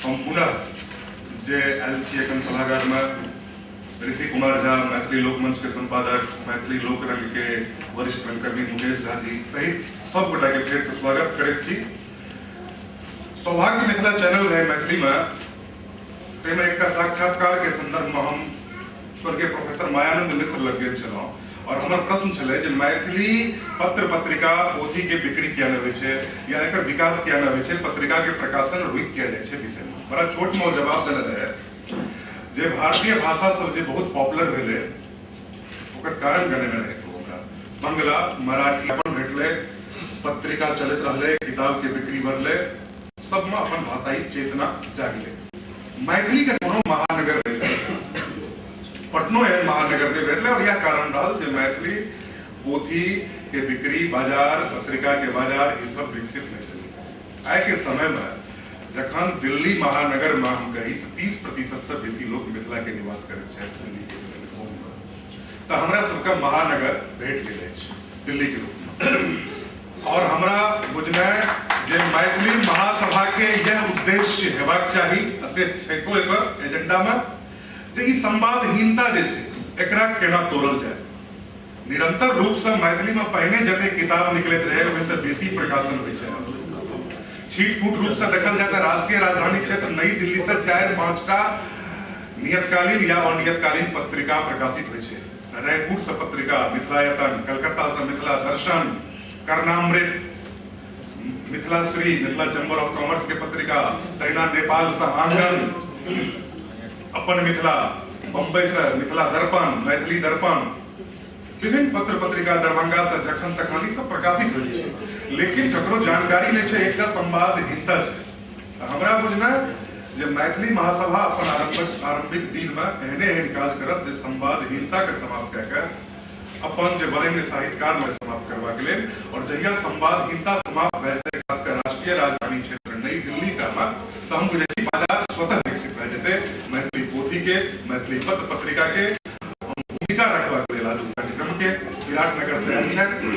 हम पुनः जे आयल छी एखन सभागार में ऋषि कुमार झा, मैथिली लोकमंच के संपादक, मैथिली लोकरंग के वरिष्ठ रंगकर्मी मुकेश झा जी सहित सब गोटा के फेर से स्वागत करैत छी। सौभाग्य मिथिला चैनल रहे मैथिली में, तेमे एक साक्षात्कार के संदर्भ में हम स्वर्गीय प्रोफेसर मायानंद मिश्र लग गेल छलहुँ और हमर प्रश्न छलै जे मैथिली पत्र पत्रिका पोथी के बिक्री किया न होइ छै या एकर विकास किया न होइ छै, पत्रिका के प्रकाशन रुकि किया जाइ छै विषय में बड़ा छोट में जवाब देने रहे जे भारतीय भाषा सब जे बहुत पॉपुलर भेलै ओकर कारण गनेने रहे तो हमरा बंगला मराठी अपन भेटले, पत्रिका चलैत रहले, किताब के बिक्री बढ़ले, सब में अपन भाषाई चेतना जागले। मैथिली के कोनो महानगर पटनो एहन महानगर में भेटले और यह कारण रहल जे मैथिली पोथी के बिक्री बाजार, पत्रिका के बाजार ये सब विकसित नहीं चले। आइ के समय में जखन दिल्ली महानगर में हम कही 30% से बेसी लोग मिथिला के निवास करैत छथि दिल्ली के, तो हमरा सबका महानगर भेट गेल अछि दिल्ली के रूप में। और हमरा बुझनाइ जे मैथिली महासभा के यह उद्देश्य हेबाक चाही से छैको एकर एजेंडा में जे ई संवादहीनता जे छै एकरा केना तोड़ल जाय। निरंतर रूप से मैथिली में पहिने जते किताब निकलैत रहे ओहि से बेसी प्रकाशन होइ छै। छीट-फूट रूप से देखल जाए तो राष्ट्रीय राजधानी क्षेत्र नई दिल्ली से 4-5टा नियतकालीन या अनियतकालीन पत्रिका प्रकाशित होइ छै। रायपुर से पत्रिका मिथिलायतन, कलकत्ता से मिथिला दर्शन, कर्णामृत, Mithilashri, Mithila chamber of commerce के पत्रिका, तहिना नेपाल से आंगन, अपन मिथिला, बम्बई से मिथिला दर्पण, मैथिली दर्पण, विभिन्न पत्र पत्रिका दरभंगा से जखन तखन ई सब प्रकाशित होइ छै, लेकिन ककरो जानकारी नहीं छै, एकटा संवादहीनता छै। हमरा बुझना जे मैथिली महासभा अपन आरंभिक दिन में एहने एहन काज करत जे संवादहीनता के समाप्त कए के अपन जे वरेण्य साहित्यकार में समाप्त करबा के लेल, और जहिया संवादहीनता समाप्त भए जेतै खासकर राष्ट्रीय राजधानी क्षेत्र नई दिल्ली का में, तो हम बुझै छी बाजार स्वतः विकसित भए जेतै। मैथिली पोथी के, मैथिली पत्र पत्रिका के भूमिका रखबाक लेल कार्यक्रम के विराटनगर से आयल छथि